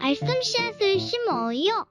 말씀 씨앗을 심어요.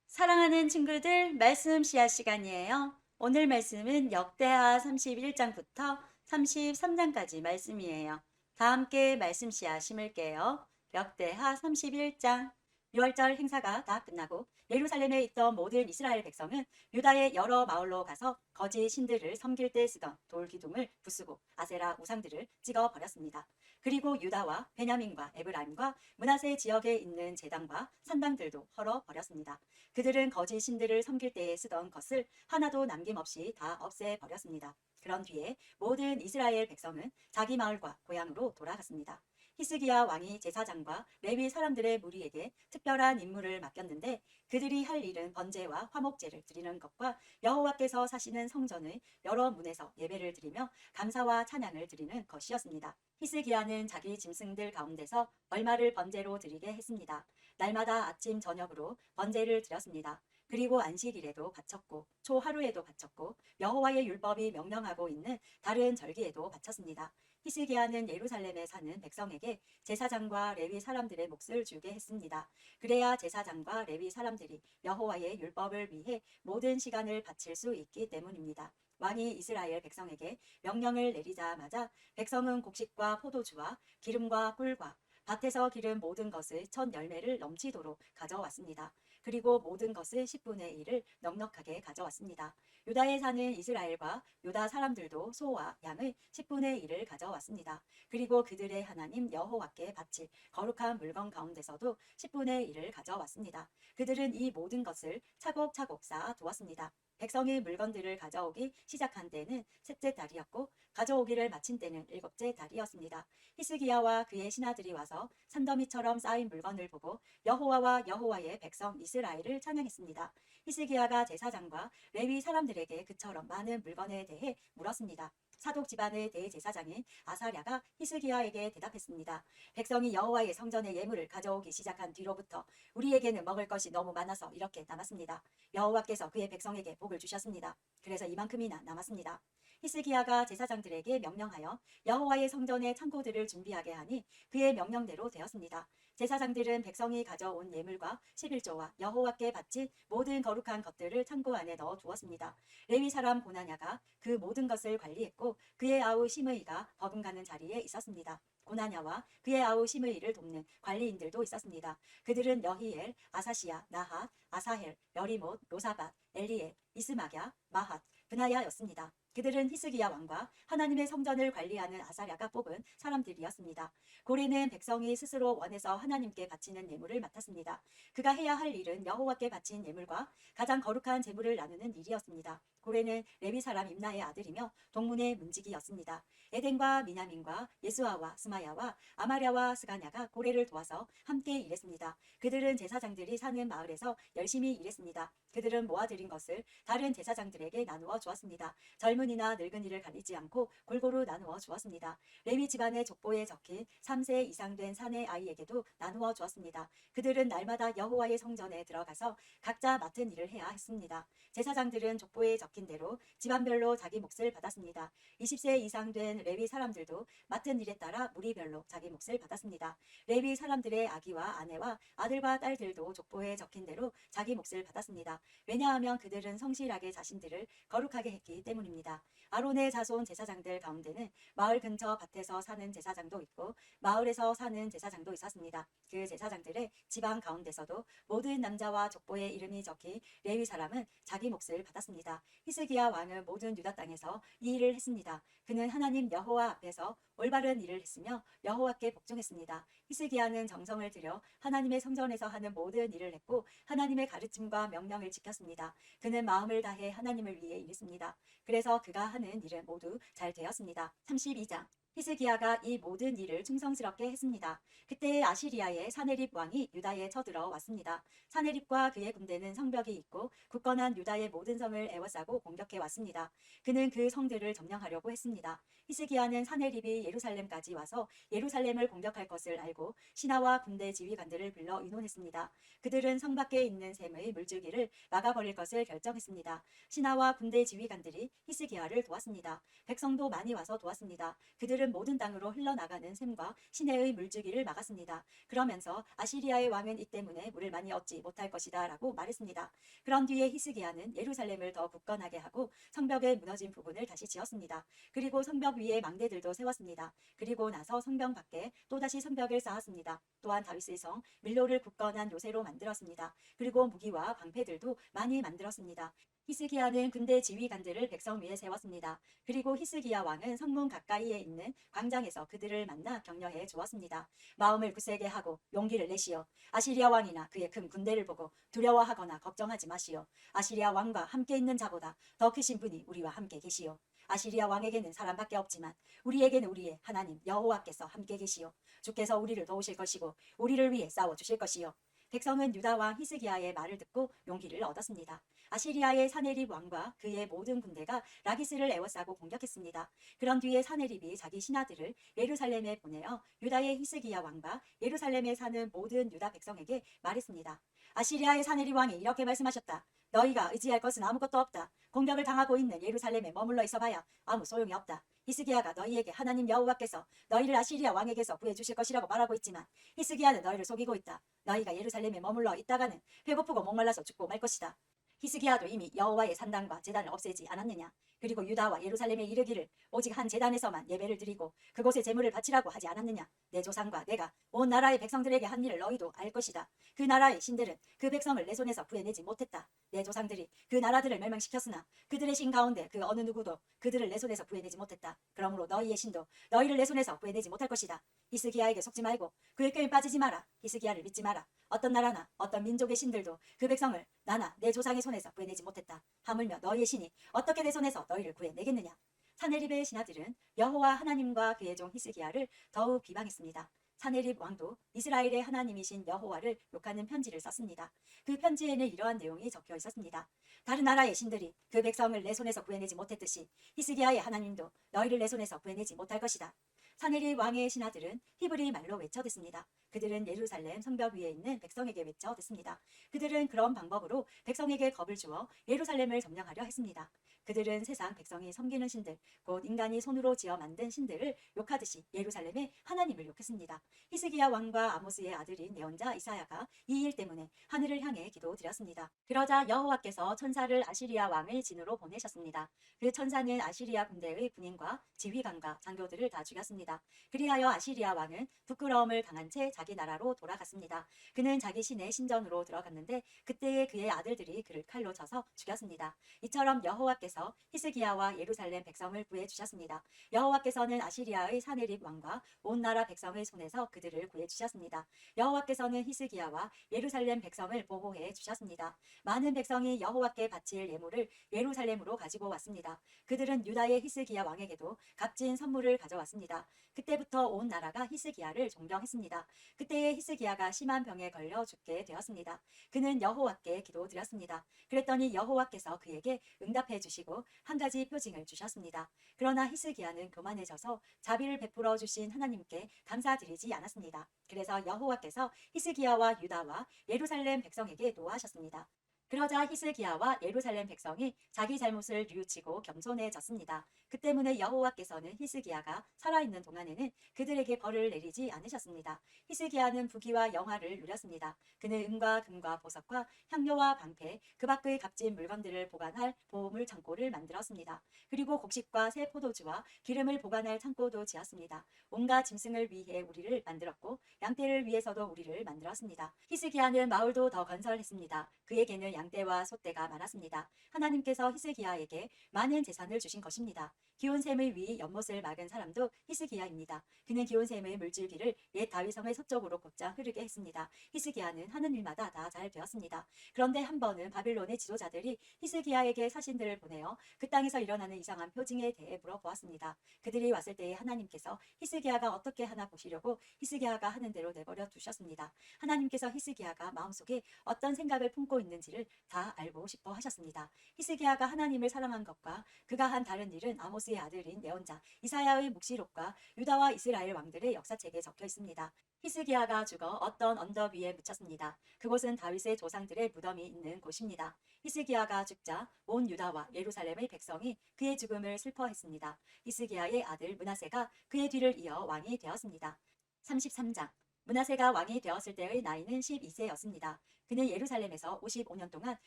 사랑하는 친구들, 말씀 씨앗 시간이에요. 오늘 말씀은 역대하 31장부터 33장까지 말씀이에요. 다 함께 말씀 씨앗 심을게요. 역대하 31장. 6월절 행사가 다 끝나고 예루살렘에 있던 모든 이스라엘 백성은 유다의 여러 마을로 가서 거짓 신들을 섬길 때 쓰던 돌 기둥을 부수고 아세라 우상들을 찍어 버렸습니다. 그리고 유다와 베냐민과 에브라임과 므낫세 지역에 있는 제단과 산당들도 헐어 버렸습니다. 그들은 거짓 신들을 섬길 때에 쓰던 것을 하나도 남김없이 다 없애버렸습니다. 그런 뒤에 모든 이스라엘 백성은 자기 마을과 고향으로 돌아갔습니다. 히스기야 왕이 제사장과 레위 사람들의 무리에게 특별한 임무를 맡겼는데 그들이 할 일은 번제와 화목제를 드리는 것과 여호와께서 사시는 성전의 여러 문에서 예배를 드리며 감사와 찬양을 드리는 것이었습니다. 히스기야는 자기 짐승들 가운데서 얼마를 번제로 드리게 했습니다. 날마다 아침 저녁으로 번제를 드렸습니다. 그리고 안식일에도 바쳤고 초하루에도 바쳤고 여호와의 율법이 명령하고 있는 다른 절기에도 바쳤습니다. 히스기야는 예루살렘에 사는 백성에게 제사장과 레위 사람들의 몫을 주게 했습니다. 그래야 제사장과 레위 사람들이 여호와의 율법을 위해 모든 시간을 바칠 수 있기 때문입니다. 왕이 이스라엘 백성에게 명령을 내리자마자 백성은 곡식과 포도주와 기름과 꿀과 밭에서 기른 모든 것의 첫 열매를 넘치도록 가져왔습니다. 그리고 모든 것의 10분의 1을 넉넉하게 가져왔습니다. 유다에 사는 이스라엘과 유다 사람들도 소와 양의 10분의 1을 가져왔습니다. 그리고 그들의 하나님 여호와께 바칠 거룩한 물건 가운데서도 10분의 1을 가져왔습니다. 그들은 이 모든 것을 차곡차곡 쌓아 두었습니다. 백성이 물건들을 가져오기 시작한 때는 셋째 달이었고 가져오기를 마친 때는 일곱째 달이었습니다. 히스기야와 그의 신하들이 와서 산더미처럼 쌓인 물건을 보고 여호와와 여호와의 백성 이스라엘을 찬양했습니다. 히스기야가 제사장과 레위 사람들에게 그처럼 많은 물건에 대해 물었습니다. 사독 집안의 대제사장인 아사랴가 히스기야에게 대답했습니다. 백성이 여호와의 성전에 예물을 가져오기 시작한 뒤로부터 우리에게는 먹을 것이 너무 많아서 이렇게 남았습니다. 여호와께서 그의 백성에게 복을 주셨습니다. 그래서 이만큼이나 남았습니다. 히스기야가 제사장들에게 명령하여 여호와의 성전의 창고들을 준비하게 하니 그의 명령대로 되었습니다. 제사장들은 백성이 가져온 예물과 11조와 여호와께 바친 모든 거룩한 것들을 창고 안에 넣어 두었습니다. 레위 사람 고나냐가 그 모든 것을 관리했고 그의 아우 시므이가 버금가는 자리에 있었습니다. 고나냐와 그의 아우 시므이를 돕는 관리인들도 있었습니다. 그들은 여히엘, 아사시야, 나핫, 아사헬, 여리못, 로사밧, 엘리엘, 이스마랴, 마핫, 브나야였습니다. 그들은 히스기야 왕과 하나님의 성전을 관리하는 아사랴가 뽑은 사람들이었습니다. 고레는 백성이 스스로 원해서 하나님께 바치는 예물을 맡았습니다. 그가 해야 할 일은 여호와께 바친 예물과 가장 거룩한 제물을 나누는 일이었습니다. 고레는 레위 사람 임나의 아들이며 동문의 문지기였습니다. 에덴과 미냐민과 예수아와 스마야와 아마랴와 스가냐가 고레를 도와서 함께 일했습니다. 그들은 제사장들이 사는 마을에서 열심히 일했습니다. 그들은 모아들인 것을 다른 제사장들에게 나누어 주었습니다. 젊은이나 늙은이를 가리지 않고 골고루 나누어 주었습니다. 레위 집안의 족보에 적힌 3세 이상 된 사내 아이에게도 나누어 주었습니다. 그들은 날마다 여호와의 성전에 들어가서 각자 맡은 일을 해야 했습니다. 제사장들은 족보에 적힌 대로 집안별로 자기 몫을 받았습니다. 20세 이상 된 레위 사람들도 맡은 일에 따라 무리별로 자기 몫을 받았습니다. 레위 사람들의 아기와 아내와 아들과 딸들도 족보에 적힌 대로 자기 몫을 받았습니다. 왜냐하면 그들은 성실하게 자신들을 거룩하게 했기 때문입니다. 아론의 자손 제사장들 가운데는 마을 근처 밭에서 사는 제사장도 있고 마을에서 사는 제사장도 있었습니다. 그 제사장들의 지방 가운데서도 모든 남자와 족보에 이름이 적힌 레위 사람은 자기 몫을 받았습니다. 히스기야 왕은 모든 유다 땅에서 이 일을 했습니다. 그는 하나님 여호와 앞에서 올바른 일을 했으며 여호와께 복종했습니다. 히스기야는 정성을 들여 하나님의 성전에서 하는 모든 일을 했고 하나님의 가르침과 명령을 지켰습니다. 그는 마음을 다해 하나님을 위해 일했습니다. 그래서 그가 하는 일은 모두 잘 되었습니다. 32장. 히스기야가 이 모든 일을 충성스럽게 했습니다. 그때 아시리아의 사네립 왕이 유다에 쳐들어 왔습니다. 사네립과 그의 군대는 성벽이 있고 굳건한 유다의 모든 성을 에워싸고 공격해 왔습니다. 그는 그 성들을 점령하려고 했습니다. 히스기야는 사네립이 예루살렘까지 와서 예루살렘을 공격할 것을 알고 신하와 군대 지휘관들을 불러 의논했습니다. 그들은 성 밖에 있는 샘의 물줄기를 막아버릴 것을 결정했습니다. 신하와 군대 지휘관들이 히스기야를 도왔습니다. 백성도 많이 와서 도왔습니다. 그들은 그들은 모든 땅으로 흘러나가는 샘과 시내의 물주기를 막았습니다. 그러면서 아시리아의 왕은 이 때문에 물을 많이 얻지 못할 것이다 라고 말했습니다. 그런 뒤에 히스기야는 예루살렘을 더 굳건하게 하고 성벽의 무너진 부분을 다시 지었습니다. 그리고 성벽 위에 망대들도 세웠습니다. 그리고 나서 성벽 밖에 또다시 성벽을 쌓았습니다. 또한 다윗의 성 밀로를 굳건한 요새로 만들었습니다. 그리고 무기와 방패들도 많이 만들었습니다. 히스기야는 군대 지휘관들을 백성 위에 세웠습니다. 그리고 히스기야 왕은 성문 가까이에 있는 광장에서 그들을 만나 격려해 주었습니다. 마음을 굳세게 하고 용기를 내시오. 아시리아 왕이나 그의 큰 군대를 보고 두려워하거나 걱정하지 마시오. 아시리아 왕과 함께 있는 자보다 더 크신 분이 우리와 함께 계시오. 아시리아 왕에게는 사람밖에 없지만 우리에게는 우리의 하나님 여호와께서 함께 계시오. 주께서 우리를 도우실 것이고 우리를 위해 싸워 주실 것이요. 백성은 유다 왕 히스기야의 말을 듣고 용기를 얻었습니다. 아시리아의 사네립 왕과 그의 모든 군대가 라기스를 에워싸고 공격했습니다. 그런 뒤에 사네립이 자기 신하들을 예루살렘에 보내어 유다의 히스기야 왕과 예루살렘에 사는 모든 유다 백성에게 말했습니다. 아시리아의 사네립 왕이 이렇게 말씀하셨다. 너희가 의지할 것은 아무것도 없다. 공격을 당하고 있는 예루살렘에 머물러 있어봐야 아무 소용이 없다. 히스기야가 너희에게 하나님 여호와께서 너희를 아시리아 왕에게서 구해주실 것이라고 말하고 있지만 히스기야는 너희를 속이고 있다. 너희가 예루살렘에 머물러 있다가는 배고프고 목말라서 죽고 말 것이다. 히스기야도 이미 여호와의 산당과 제단을 없애지 않았느냐. 그리고 유다와 예루살렘에 이르기를 오직 한 제단에서만 예배를 드리고 그곳에 제물을 바치라고 하지 않았느냐. 내 조상과 내가 온 나라의 백성들에게 한 일을 너희도 알 것이다. 그 나라의 신들은 그 백성을 내 손에서 구해내지 못했다. 내 조상들이 그 나라들을 멸망시켰으나 그들의 신 가운데 그 어느 누구도 그들을 내 손에서 구해내지 못했다. 그러므로 너희의 신도 너희를 내 손에서 구해내지 못할 것이다. 히스기야에게 속지 말고 그의 꾀에 빠지지 마라. 히스기야를 믿지 마라. 어떤 나라나 어떤 민족의 신들도 그 백성을 나나 내 조상의 손에서 구해내지 못했다. 하물며 너희의 신이 어떻게 내 손에서 너희를 구해내겠느냐. 사네립의 신하들은 여호와 하나님과 그의 종 히스기야를 더욱 비방했습니다. 사네립 왕도 이스라엘의 하나님이신 여호와를 욕하는 편지를 썼습니다. 그 편지에는 이러한 내용이 적혀 있었습니다. 다른 나라의 신들이 그 백성을 내 손에서 구해내지 못했듯이 히스기야의 하나님도 너희를 내 손에서 구해내지 못할 것이다. 사네립 왕의 신하들은 히브리 말로 외쳐댔습니다. 그들은 예루살렘 성벽 위에 있는 백성에게 외쳐댔습니다. 그들은 그런 방법으로 백성에게 겁을 주어 예루살렘을 점령하려 했습니다. 그들은 세상 백성이 섬기는 신들, 곧 인간이 손으로 지어 만든 신들을 욕하듯이 예루살렘의 하나님을 욕했습니다. 히스기야 왕과 아모스의 아들인 예언자 이사야가 이 일 때문에 하늘을 향해 기도드렸습니다. 그러자 여호와께서 천사를 아시리아 왕의 진으로 보내셨습니다. 그 천사는 아시리아 군대의 군인과 지휘관과 장교들을 다 죽였습니다. 그리하여 아시리아 왕은 부끄러움을 당한 채 자기 나라로 돌아갔습니다. 그는 자기 신의 신전으로 들어갔는데 그때에 그의 아들들이 그를 칼로 쳐서 죽였습니다. 이처럼 여호와께서 히스기야와 예루살렘 백성을 구해 주셨습니다. 여호와께서는 아시리아의 사네립 왕과 온 나라 백성의 손에서 그들을 구해 주셨습니다. 여호와께서는 히스기야와 예루살렘 백성을 보호해 주셨습니다. 많은 백성이 여호와께 바칠 예물을 예루살렘으로 가지고 왔습니다. 그들은 유다의 히스기야 왕에게도 값진 선물을 가져왔습니다. 그때부터 온 나라가 히스기야를 존경했습니다. 그때에 히스기야가 심한 병에 걸려 죽게 되었습니다. 그는 여호와께 기도드렸습니다. 그랬더니 여호와께서 그에게 응답해 주시고 한 가지 표징을 주셨습니다. 그러나 히스기야는 교만해져서 자비를 베풀어 주신 하나님께 감사드리지 않았습니다. 그래서 여호와께서 히스기야와 유다와 예루살렘 백성에게 노하셨습니다. 그러자 히스기야와 예루살렘 백성이 자기 잘못을 뉘우치고 겸손해졌습니다. 그 때문에 여호와께서는 히스기야가 살아있는 동안에는 그들에게 벌을 내리지 않으셨습니다. 히스기야는 부귀와 영화를 누렸습니다. 그는 은과 금과 보석과 향료와 방패, 그 밖의 값진 물건들을 보관할 보물 창고를 만들었습니다. 그리고 곡식과 새 포도주와 기름을 보관할 창고도 지었습니다. 온갖 짐승을 위해 우리를 만들었고 양떼를 위해서도 우리를 만들었습니다. 히스기야는 마을도 더 건설했습니다. 그에게는 양떼와 소떼가 많았습니다. 하나님께서 히스기야에게 많은 재산을 주신 것입니다. 기온샘의 위 연못을 막은 사람도 히스기야입니다. 그는 기온샘의 물줄기를 옛 다윗성의 서쪽으로 곧장 흐르게 했습니다. 히스기야는 하는 일마다 다 잘 되었습니다. 그런데 한 번은 바빌론의 지도자들이 히스기야에게 사신들을 보내어 그 땅에서 일어나는 이상한 표징에 대해 물어보았습니다. 그들이 왔을 때에 하나님께서 히스기야가 어떻게 하나 보시려고 히스기야가 하는 대로 내버려 두셨습니다. 하나님께서 히스기야가 마음속에 어떤 생각을 품고 있는지를 것을 다 알고 싶어 하셨습니다. 히스기야가 하나님을 사랑한 것과 그가 한 다른 일은 아모스의 아들인 예언자 이사야의 묵시록과 유다와 이스라엘 왕들의 역사책에 적혀 있습니다. 히스기야가 죽어 어떤 언덕 위에 묻혔습니다. 그곳은 다윗의 조상들의 무덤이 있는 곳입니다. 히스기야가 죽자 온 유다와 예루살렘의 백성이 그의 죽음을 슬퍼했습니다. 히스기야의 아들 므낫세가 그의 뒤를 이어 왕이 되었습니다. 33장 므낫세가 왕이 되었을 때의 나이는 12세였습니다. 그는 예루살렘에서 55년 동안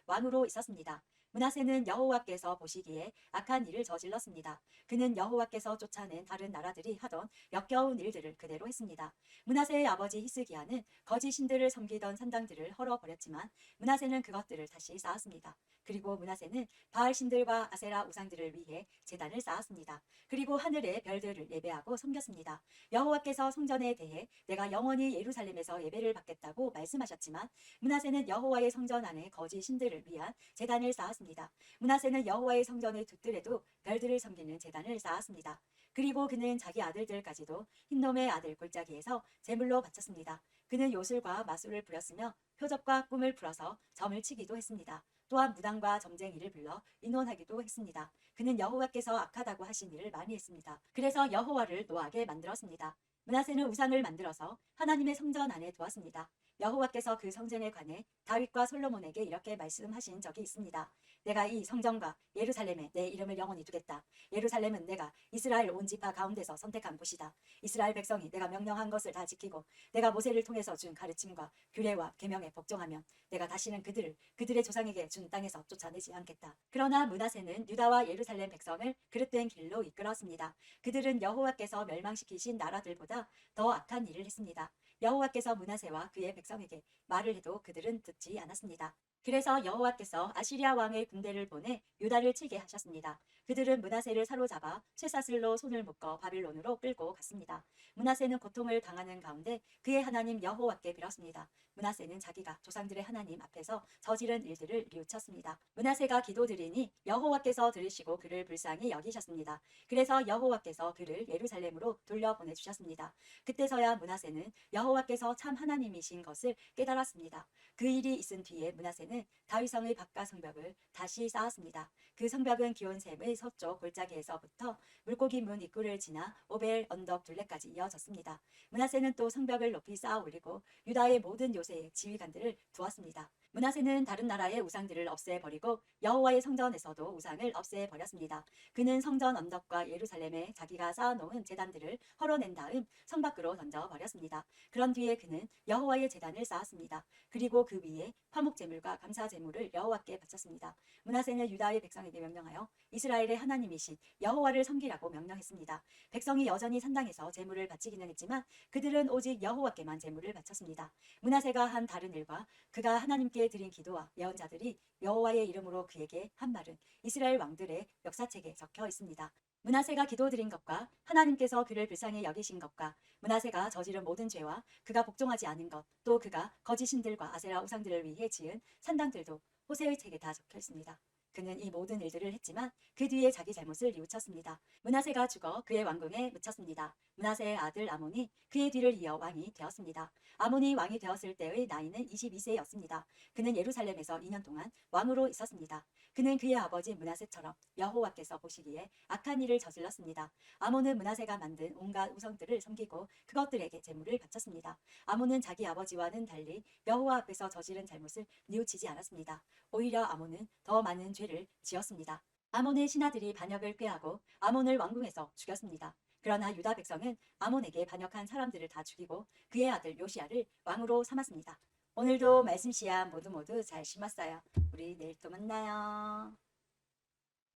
왕으로 있었습니다. 므낫세는 여호와께서 보시기에 악한 일을 저질렀습니다. 그는 여호와께서 쫓아낸 다른 나라들이 하던 역겨운 일들을 그대로 했습니다. 므낫세의 아버지 히스기야는 거짓 신들을 섬기던 산당들을 헐어버렸지만 므낫세는 그것들을 다시 쌓았습니다. 그리고 므낫세는 바알 신들과 아세라 우상들을 위해 제단을 쌓았습니다. 그리고 하늘의 별들을 예배하고 섬겼습니다. 여호와께서 성전에 대해 내가 영원히 예루살렘에서 예배를 받겠다고 말씀하셨지만 므낫세는 여호와의 성전 안에 거짓 신들을 위한 제단을 쌓았습니다. 므낫세는 여호와의 성전의 두 뜰에도 별들을 섬기는 제단을 쌓았습니다. 그리고 그는 자기 아들들까지도 흰놈의 아들 골짜기에서 제물로 바쳤습니다. 그는 요술과 마술을 부렸으며 표적과 꿈을 풀어서 점을 치기도 했습니다. 또한 무당과 점쟁이를 불러 의논하기도 했습니다. 그는 여호와께서 악하다고 하신 일을 많이 했습니다. 그래서 여호와를 노하게 만들었습니다. 므낫세는 우상을 만들어서 하나님의 성전 안에 두었습니다. 여호와께서 그 성전에 관해 다윗과 솔로몬에게 이렇게 말씀하신 적이 있습니다. 내가 이 성전과 예루살렘에 내 이름을 영원히 두겠다. 예루살렘은 내가 이스라엘 온 지파 가운데서 선택한 곳이다. 이스라엘 백성이 내가 명령한 것을 다 지키고 내가 모세를 통해서 준 가르침과 규례와 계명에 복종하면 내가 다시는 그들의 조상에게 준 땅에서 쫓아내지 않겠다. 그러나 므낫세는 유다와 예루살렘 백성을 그릇된 길로 이끌었습니다. 그들은 여호와께서 멸망시키신 나라들보다 더 악한 일을 했습니다. 여호와께서 므낫세와 그의 백성에게 말을 해도 그들은 듣지 않았습니다. 그래서 여호와께서 아시리아 왕의 군대를 보내 유다를 치게 하셨습니다. 그들은 므낫세를 사로잡아 쇠사슬로 손을 묶어 바빌론으로 끌고 갔습니다. 므낫세는 고통을 당하는 가운데 그의 하나님 여호와께 빌었습니다. 므낫세는 자기가 조상들의 하나님 앞에서 저지른 일들을 뉘우쳤습니다. 므낫세가 기도드리니 여호와께서 들으시고 그를 불쌍히 여기셨습니다. 그래서 여호와께서 그를 예루살렘으로 돌려보내주셨습니다. 그때서야 므낫세는 여호와께서 참 하나님이신 것을 깨달았습니다. 그 일이 있은 뒤에 므낫세는 다윗성의 바깥 성벽을 다시 쌓았습니다. 그 성벽은 기온샘의 서쪽 골짜기에서부터 물고기 문 입구를 지나 오벨 언덕 둘레까지 이어졌습니다. 므낫세는 또 성벽을 높이 쌓아 올리고 유다의 모든 요새에 지휘관들을 두었습니다. 므낫세는 다른 나라의 우상들을 없애버리고 여호와의 성전에서도 우상을 없애버렸습니다. 그는 성전 언덕과 예루살렘에 자기가 쌓아놓은 제단들을 헐어낸 다음 성 밖으로 던져버렸습니다. 그런 뒤에 그는 여호와의 제단을 쌓았습니다. 그리고 그 위에 화목제물과 감사제물을 여호와께 바쳤습니다. 므낫세는 유다의 백성에게 명령하여 이스라엘의 하나님이신 여호와를 섬기라고 명령했습니다. 백성이 여전히 산당에서 제물을 바치기는 했지만 그들은 오직 여호와께만 제물을 바쳤습니다. 므낫세가 한 다른 일과 그가 하나님께 드린 기도와 예언자들이 여호와의 이름으로 그에게 한 말은 이스라엘 왕들의 역사책에 적혀 있습니다. 므낫세가 기도드린 것과 하나님께서 그를 불쌍히 여기신 것과 므낫세가 저지른 모든 죄와 그가 복종하지 않은 것, 또 그가 거짓 신들과 아세라 우상들을 위해 지은 산당들도 호세의 책에 다 적혀 있습니다. 그는 이 모든 일들을 했지만 그 뒤에 자기 잘못을 뉘우쳤습니다. 므낫세가 죽어 그의 왕궁에 묻혔습니다. 므낫세의 아들 아몬이 그의 뒤를 이어 왕이 되었습니다. 아몬이 왕이 되었을 때의 나이는 22세였습니다. 그는 예루살렘에서 2년 동안 왕으로 있었습니다. 그는 그의 아버지 므낫세처럼 여호와께서 보시기에 악한 일을 저질렀습니다. 아몬은 므낫세가 만든 온갖 우상들을 섬기고 그것들에게 제물을 바쳤습니다. 아몬은 자기 아버지와는 달리 여호와 앞에서 저지른 잘못을 뉘우치지 않았습니다. 오히려 아몬은 더 많은 죄를 지었습니다. 아몬의 신하들이 반역을 꾀하고 아몬을 왕궁에서 죽였습니다. 그러나 유다 백성은 아몬에게 반역한 사람들을 다 죽이고 그의 아들 요시야를 왕으로 삼았습니다. 오늘도 말씀 씨앗 모두 잘 심었어요. 우리 내일 또 만나요.